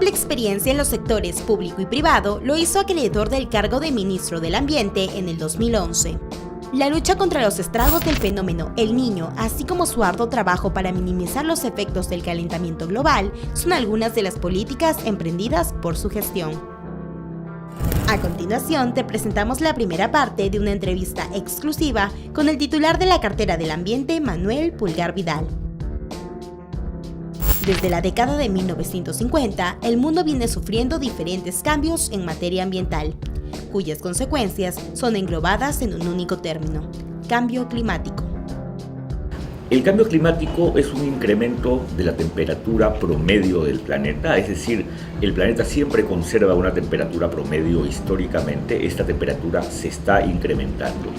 amplia experiencia en los sectores público y privado lo hizo acreedor del cargo de ministro del Ambiente en el 2011. La lucha contra los estragos del fenómeno El Niño, así como su arduo trabajo para minimizar los efectos del calentamiento global, son algunas de las políticas emprendidas por su gestión. A continuación, te presentamos la primera parte de una entrevista exclusiva con el titular de la Cartera del Ambiente, Manuel Pulgar Vidal. Desde la década de 1950, el mundo viene sufriendo diferentes cambios en materia ambiental, cuyas consecuencias son englobadas en un único término: cambio climático. El cambio climático es un incremento de la temperatura promedio del planeta, es decir, el planeta siempre conserva una temperatura promedio históricamente. Esta temperatura se está incrementando,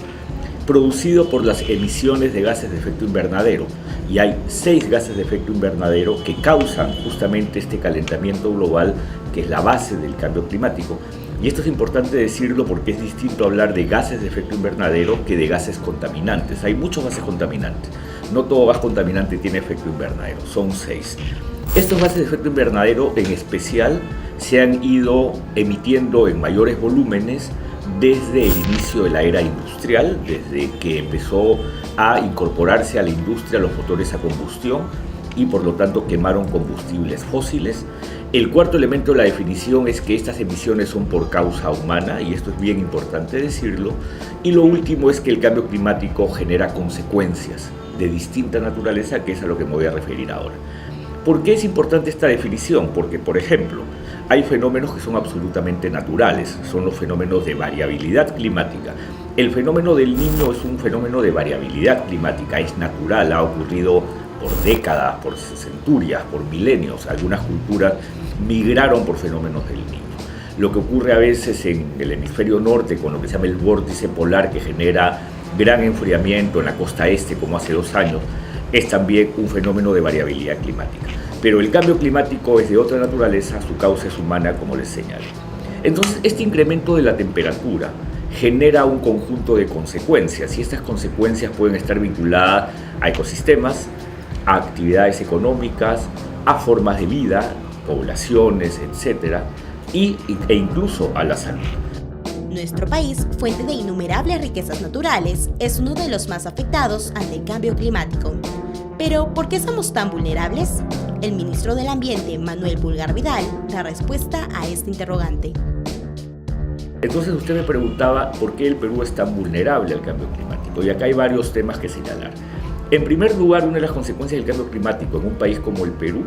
producido por las emisiones de gases de efecto invernadero, y hay 6 gases de efecto invernadero que causan justamente este calentamiento global, que es la base del cambio climático. Y esto es importante decirlo porque es distinto hablar de gases de efecto invernadero que de gases contaminantes. Hay muchos gases contaminantes, no todo gas contaminante tiene efecto invernadero, son 6. Estos gases de efecto invernadero en especial se han ido emitiendo en mayores volúmenes desde el inicio de la era industrial, desde que empezó a incorporarse a la industria los motores a combustión y por lo tanto quemaron combustibles fósiles. El cuarto elemento de la definición es que estas emisiones son por causa humana, y esto es bien importante decirlo. Y lo último es que el cambio climático genera consecuencias de distinta naturaleza, que es a lo que me voy a referir ahora. ¿Por qué es importante esta definición? Porque, por ejemplo, hay fenómenos que son absolutamente naturales, son los fenómenos de variabilidad climática. El fenómeno del Niño es un fenómeno de variabilidad climática, es natural, ha ocurrido por décadas, por centurias, por milenios. Algunas culturas migraron por fenómenos del Niño. Lo que ocurre a veces en el hemisferio norte con lo que se llama el vórtice polar, que genera gran enfriamiento en la costa este, como hace 2 años, es también un fenómeno de variabilidad climática. Pero el cambio climático es de otra naturaleza, su causa es humana, como les señalé. Entonces, este incremento de la temperatura genera un conjunto de consecuencias, y estas consecuencias pueden estar vinculadas a ecosistemas, a actividades económicas, a formas de vida, poblaciones, etc., e incluso a la salud. Nuestro país, fuente de innumerables riquezas naturales, es uno de los más afectados ante el cambio climático. Pero, ¿por qué somos tan vulnerables? El ministro del Ambiente, Manuel Pulgar Vidal, da respuesta a este interrogante. Entonces usted me preguntaba por qué el Perú es tan vulnerable al cambio climático, y acá hay varios temas que señalar. En primer lugar, una de las consecuencias del cambio climático en un país como el Perú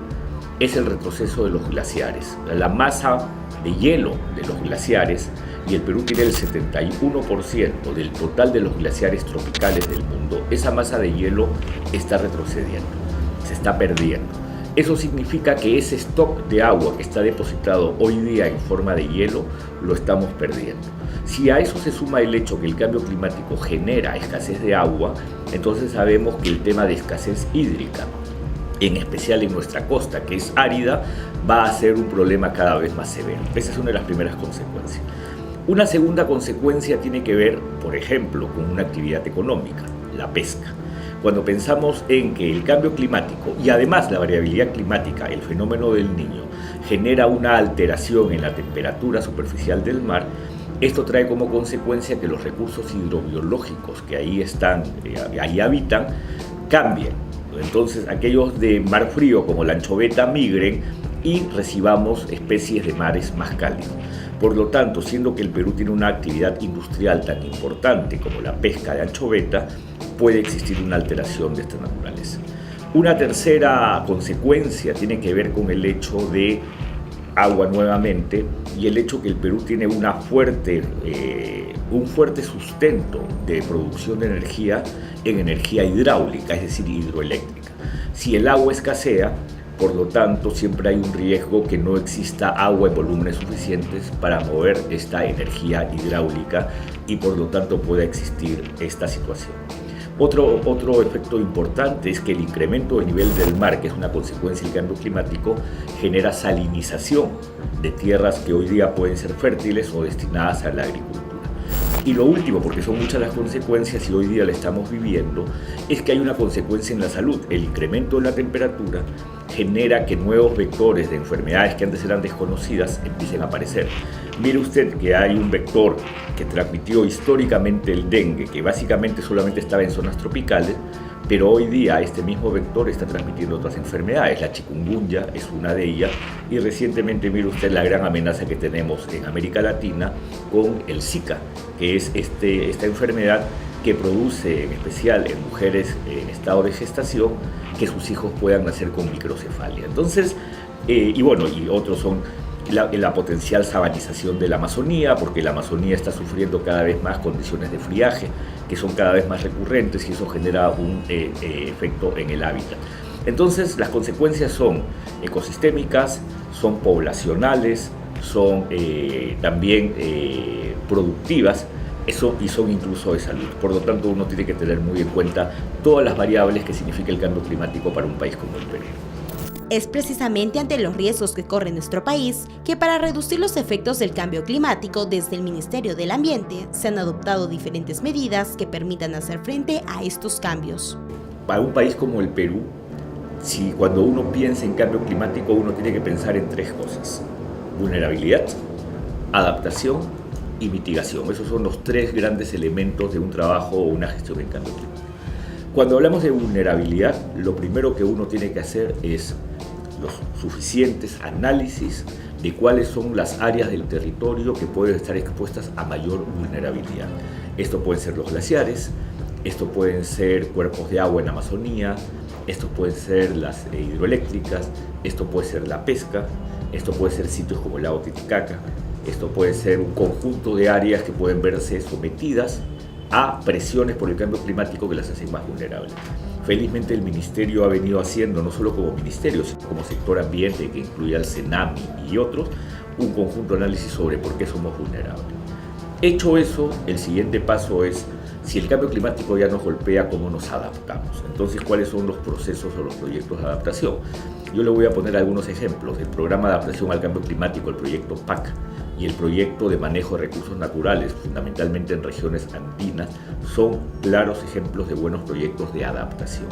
es el retroceso de los glaciares. La masa de hielo de los glaciares, y el Perú tiene el 71% del total de los glaciares tropicales del mundo, esa masa de hielo está retrocediendo, se está perdiendo. Eso significa que ese stock de agua que está depositado hoy día en forma de hielo, lo estamos perdiendo. Si a eso se suma el hecho que el cambio climático genera escasez de agua, entonces sabemos que el tema de escasez hídrica, en especial en nuestra costa, que es árida, va a ser un problema cada vez más severo. Esa es una de las primeras consecuencias. Una segunda consecuencia tiene que ver, por ejemplo, con una actividad económica, la pesca. Cuando pensamos en que el cambio climático y además la variabilidad climática, el fenómeno del Niño, genera una alteración en la temperatura superficial del mar, esto trae como consecuencia que los recursos hidrobiológicos que ahí están, ahí habitan, cambien. Entonces aquellos de mar frío como la anchoveta migren y recibamos especies de mares más cálidos. Por lo tanto, siendo que el Perú tiene una actividad industrial tan importante como la pesca de anchoveta, puede existir una alteración de esta naturaleza. Una tercera consecuencia tiene que ver con el hecho de agua nuevamente, y el hecho que el Perú tiene un fuerte sustento de producción de energía en energía hidráulica, es decir, hidroeléctrica. Si el agua escasea, por lo tanto, siempre hay un riesgo que no exista agua en volúmenes suficientes para mover esta energía hidráulica, y por lo tanto pueda existir esta situación. Otro efecto importante es que el incremento del nivel del mar, que es una consecuencia del cambio climático, genera salinización de tierras que hoy día pueden ser fértiles o destinadas a la agricultura. Y lo último, porque son muchas las consecuencias y hoy día la estamos viviendo, es que hay una consecuencia en la salud. El incremento de la temperatura genera que nuevos vectores de enfermedades que antes eran desconocidas empiecen a aparecer. Mire usted que hay un vector que transmitió históricamente el dengue, que básicamente solamente estaba en zonas tropicales, pero hoy día este mismo vector está transmitiendo otras enfermedades. La chikungunya es una de ellas, y recientemente mire usted la gran amenaza que tenemos en América Latina con el Zika, que es esta enfermedad que produce, en especial en mujeres en estado de gestación, que sus hijos puedan nacer con microcefalia. Entonces, y otros son la potencial sabanización de la Amazonía, porque la Amazonía está sufriendo cada vez más condiciones de friaje, que son cada vez más recurrentes, y eso genera un efecto en el hábitat. Entonces, las consecuencias son ecosistémicas, son poblacionales, son también productivas, y son incluso de salud. Por lo tanto, uno tiene que tener muy en cuenta todas las variables que significa el cambio climático para un país como el Perú. Es precisamente ante los riesgos que corre nuestro país que, para reducir los efectos del cambio climático, desde el Ministerio del Ambiente se han adoptado diferentes medidas que permitan hacer frente a estos cambios. Para un país como el Perú, cuando uno piensa en cambio climático, uno tiene que pensar en tres cosas: vulnerabilidad, adaptación y mitigación. Esos son los tres grandes elementos de un trabajo o una gestión en cambio climático. Cuando hablamos de vulnerabilidad, lo primero que uno tiene que hacer es los suficientes análisis de cuáles son las áreas del territorio que pueden estar expuestas a mayor vulnerabilidad. Esto pueden ser los glaciares, esto pueden ser cuerpos de agua en Amazonía, esto pueden ser las hidroeléctricas, esto puede ser la pesca, esto puede ser sitios como el lago Titicaca, esto puede ser un conjunto de áreas que pueden verse sometidas a presiones por el cambio climático que las hacen más vulnerables. Felizmente el Ministerio ha venido haciendo, no solo como Ministerio, sino como sector ambiente, que incluye al CENAMI y otros, un conjunto de análisis sobre por qué somos vulnerables. Hecho eso, el siguiente paso es, si el cambio climático ya nos golpea, ¿cómo nos adaptamos? Entonces, ¿cuáles son los procesos o los proyectos de adaptación? Yo le voy a poner algunos ejemplos. El Programa de Adaptación al Cambio Climático, el proyecto PAC, y el proyecto de manejo de recursos naturales, fundamentalmente en regiones andinas, son claros ejemplos de buenos proyectos de adaptación.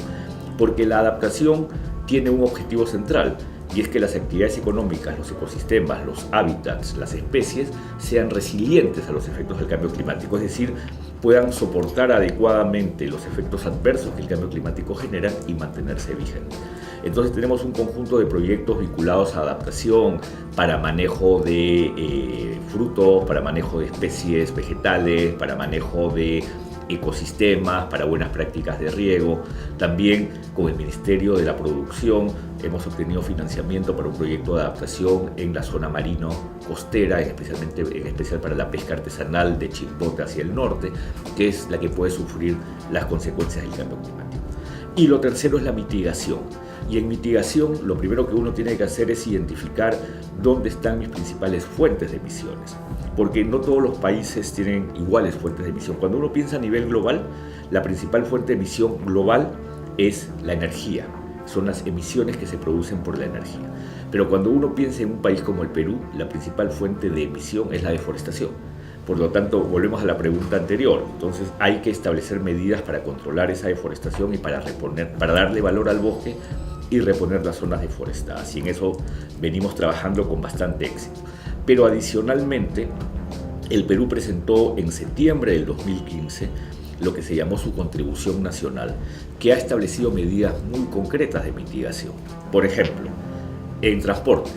Porque la adaptación tiene un objetivo central, y es que las actividades económicas, los ecosistemas, los hábitats, las especies sean resilientes a los efectos del cambio climático, es decir, puedan soportar adecuadamente los efectos adversos que el cambio climático genera y mantenerse vigentes. Entonces tenemos un conjunto de proyectos vinculados a adaptación para manejo de frutos, para manejo de especies vegetales, para manejo de ecosistemas, para buenas prácticas de riego. También con el Ministerio de la Producción hemos obtenido financiamiento para un proyecto de adaptación en la zona marino-costera, en especial para la pesca artesanal de Chimbote hacia el norte, que es la que puede sufrir las consecuencias del cambio climático. Y lo tercero es la mitigación. Y en mitigación, lo primero que uno tiene que hacer es identificar dónde están mis principales fuentes de emisiones, porque no todos los países tienen iguales fuentes de emisión. Cuando uno piensa a nivel global, la principal fuente de emisión global es la energía, son las emisiones que se producen por la energía. Pero cuando uno piensa en un país como el Perú, la principal fuente de emisión es la deforestación. Por lo tanto, volvemos a la pregunta anterior. Entonces, hay que establecer medidas para controlar esa deforestación y para darle valor al bosque y reponer las zonas deforestadas. Y en eso venimos trabajando con bastante éxito. Pero adicionalmente, el Perú presentó en septiembre del 2015 lo que se llamó su contribución nacional, que ha establecido medidas muy concretas de mitigación. Por ejemplo, en transporte,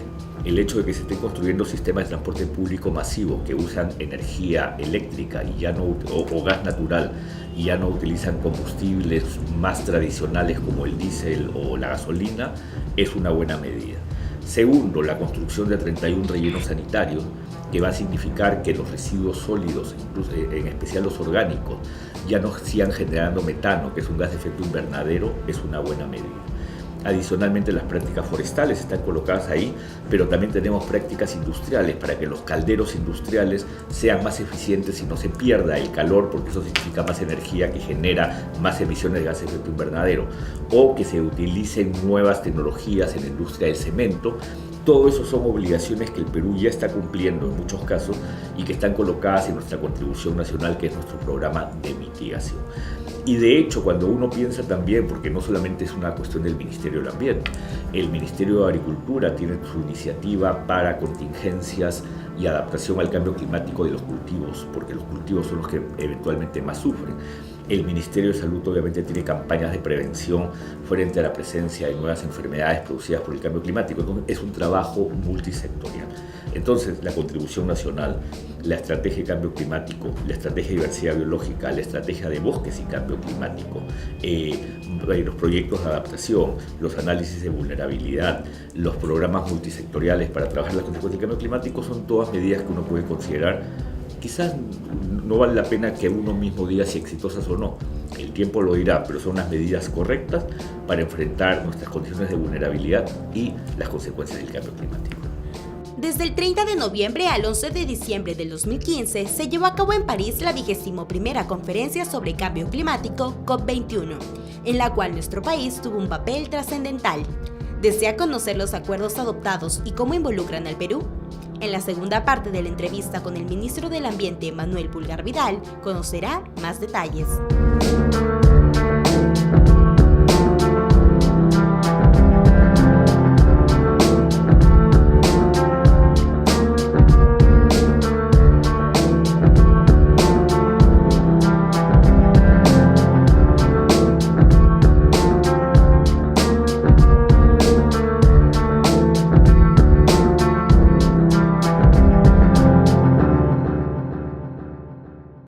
el hecho de que se estén construyendo sistemas de transporte público masivos que usan energía eléctrica y o gas natural y ya no utilizan combustibles más tradicionales como el diésel o la gasolina, es una buena medida. Segundo, la construcción de 31 rellenos sanitarios, que va a significar que los residuos sólidos, incluso en especial los orgánicos, ya no sigan generando metano, que es un gas de efecto invernadero, es una buena medida. Adicionalmente, las prácticas forestales están colocadas ahí, pero también tenemos prácticas industriales para que los calderos industriales sean más eficientes y no se pierda el calor, porque eso significa más energía que genera más emisiones de gases de efecto invernadero, o que se utilicen nuevas tecnologías en la industria del cemento Todo eso son obligaciones que el Perú ya está cumpliendo en muchos casos y que están colocadas en nuestra contribución nacional, que es nuestro programa de mitigación. Y de hecho, cuando uno piensa también, porque no solamente es una cuestión del Ministerio del Ambiente, el Ministerio de Agricultura tiene su iniciativa para contingencias y adaptación al cambio climático de los cultivos, porque los cultivos son los que eventualmente más sufren. El Ministerio de Salud obviamente tiene campañas de prevención frente a la presencia de nuevas enfermedades producidas por el cambio climático. Entonces, es un trabajo multisectorial. Entonces, la contribución nacional, la estrategia de cambio climático, la estrategia de diversidad biológica, la estrategia de bosques y cambio climático, los proyectos de adaptación, los análisis de vulnerabilidad, los programas multisectoriales para trabajar las consecuencias del cambio climático son todas medidas que uno puede considerar. Quizás no vale la pena que uno mismo diga si exitosas o no. El tiempo lo dirá, pero son unas medidas correctas para enfrentar nuestras condiciones de vulnerabilidad y las consecuencias del cambio climático. Desde el 30 de noviembre al 11 de diciembre del 2015 se llevó a cabo en París la 21ª Conferencia sobre Cambio Climático COP21, en la cual nuestro país tuvo un papel trascendental. ¿Desea conocer los acuerdos adoptados y cómo involucran al Perú? En la segunda parte de la entrevista con el ministro del Ambiente, Manuel Pulgar Vidal, conocerá más detalles.